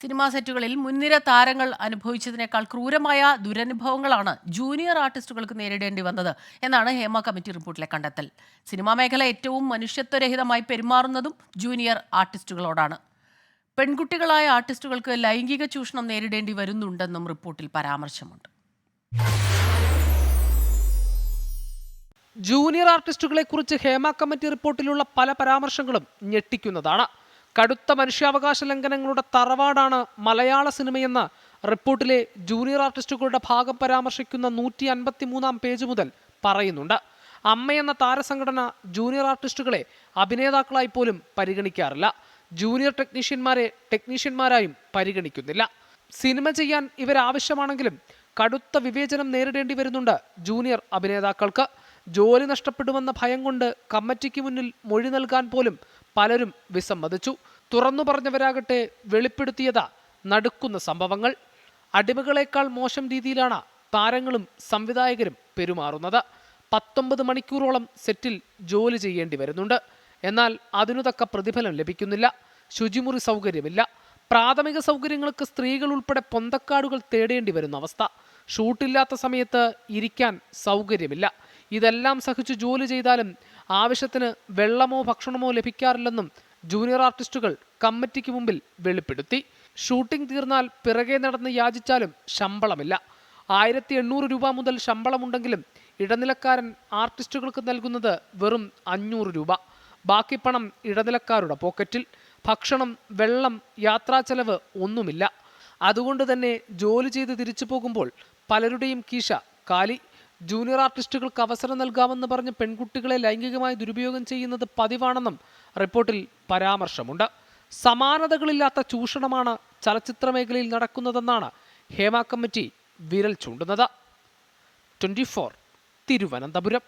Cinema സെറ്റുകളിൽ മുൻനിര താരങ്ങൾ അനുഭവിച്ചതിനേക്കാൾ ക്രൂരമായ ദുരനുഭവങ്ങളാണ് ജൂനിയർ ആർട്ടിസ്റ്റുകൾക്ക് നേരിടേണ്ടി വന്നത് എന്നാണ് ഹേമ കമ്മിറ്റി റിപ്പോർട്ടിലെ കണ്ടെത്തൽ. സിനിമാ മേഖല ഏറ്റവും മനുഷ്യത്വരഹിതമായി പെരുമാറുന്നതും ജൂനിയർ ആർട്ടിസ്റ്റുകളോടാണ്. പെൺകുട്ടികളായ ആർട്ടിസ്റ്റുകൾക്ക് ലൈംഗിക ചൂഷണം നേരിടേണ്ടി വരുന്നുണ്ടെന്നും റിപ്പോർട്ടിൽ പരാമർശമുണ്ട്. ജൂനിയർ ആർട്ടിസ്റ്റുകളെ കുറിച്ച് ഹേമ കമ്മിറ്റി റിപ്പോർട്ടിലുള്ള പല പരാമർശങ്ങളും ഞെട്ടിക്കുന്നതാണ്. കടുത്ത മനുഷ്യാവകാശ ലംഘനങ്ങളുടെ തറവാടാണ് മലയാള സിനിമയെന്ന് റിപ്പോർട്ടിലെ ജൂനിയർ ആർട്ടിസ്റ്റുകളുടെ ഭാഗം പരാമർശിക്കുന്ന 153 പേജ് മുതൽ പറയുന്നുണ്ട്. അമ്മയെന്ന താരസംഘടന ജൂനിയർ ആർട്ടിസ്റ്റുകളെ അഭിനേതാക്കളായി പോലും പരിഗണിക്കാറില്ല. ജൂനിയർ ടെക്നീഷ്യന്മാരെ ടെക്നീഷ്യന്മാരായും പരിഗണിക്കുന്നില്ല. സിനിമ ചെയ്യാൻ ഇവരാവശ്യമാണെങ്കിലും കടുത്ത വിവേചനം നേരിടേണ്ടി വരുന്നുണ്ട് ജൂനിയർ അഭിനേതാക്കൾക്ക്. ജോലി നഷ്ടപ്പെടുമെന്ന ഭയം കൊണ്ട് കമ്മിറ്റിക്ക് മുന്നിൽ മൊഴി നൽകാൻ പോലും പലരും വിസമ്മതിച്ചു. തുറന്നു പറഞ്ഞവരാകട്ടെ വെളിപ്പെടുത്തിയത് നടുക്കുന്ന സംഭവങ്ങൾ. അടിമകളെക്കാൾ മോശം രീതിയിലാണ് താരങ്ങളും സംവിധായകരും പെരുമാറുന്നത്. 19 മണിക്കൂറോളം സെറ്റിൽ ജോലി ചെയ്യേണ്ടി വരുന്നുണ്ട്. എന്നാൽ അതിനു തക്ക പ്രതിഫലം ലഭിക്കുന്നില്ല. ശുചിമുറി സൗകര്യമില്ല. പ്രാഥമിക സൗകര്യങ്ങൾക്ക് സ്ത്രീകൾ ഉൾപ്പെടെ പൊന്തക്കാടുകൾ തേടേണ്ടി വരുന്ന അവസ്ഥ. ഷൂട്ടില്ലാത്ത സമയത്ത് ഇരിക്കാൻ സൗകര്യമില്ല. ഇതെല്ലാം സഹിച്ചു ജോലി ചെയ്താലും ആവശ്യത്തിന് വെള്ളമോ ഭക്ഷണമോ ലഭിക്കാറില്ലെന്നും ജൂനിയർ ആർട്ടിസ്റ്റുകൾ കമ്മിറ്റിക്ക് മുമ്പിൽ വെളിപ്പെടുത്തി. ഷൂട്ടിംഗ് തീർന്നാൽ പിറകെ നടന്ന് യാചിച്ചാലും ശമ്പളമില്ല. 1800 രൂപ മുതൽ ശമ്പളമുണ്ടെങ്കിലും ഇടനിലക്കാരൻ ആർട്ടിസ്റ്റുകൾക്ക് നൽകുന്നത് വെറും 500 രൂപ. ബാക്കി പണം ഇടനിലക്കാരുടെ പോക്കറ്റിൽ. ഭക്ഷണം, വെള്ളം, യാത്രാ ചെലവ് ഒന്നുമില്ല. അതുകൊണ്ട് തന്നെ ജോലി ചെയ്ത് തിരിച്ചു പോകുമ്പോൾ പലരുടെയും കീശ കാലി. ജൂനിയർ ആർട്ടിസ്റ്റുകൾക്ക് അവസരം നൽകാമെന്ന് പറഞ്ഞ് പെൺകുട്ടികളെ ലൈംഗികമായി ദുരുപയോഗം ചെയ്യുന്നത് പതിവാണെന്നും റിപ്പോർട്ടിൽ പരാമർശമുണ്ട്. സമാനതകളില്ലാത്ത ചൂഷണമാണ് ചലച്ചിത്ര മേഖലയിൽ നടക്കുന്നതെന്നാണ് ഹേമ കമ്മിറ്റി വിരൽ ചൂണ്ടുന്നത്. 24 തിരുവനന്തപുരം.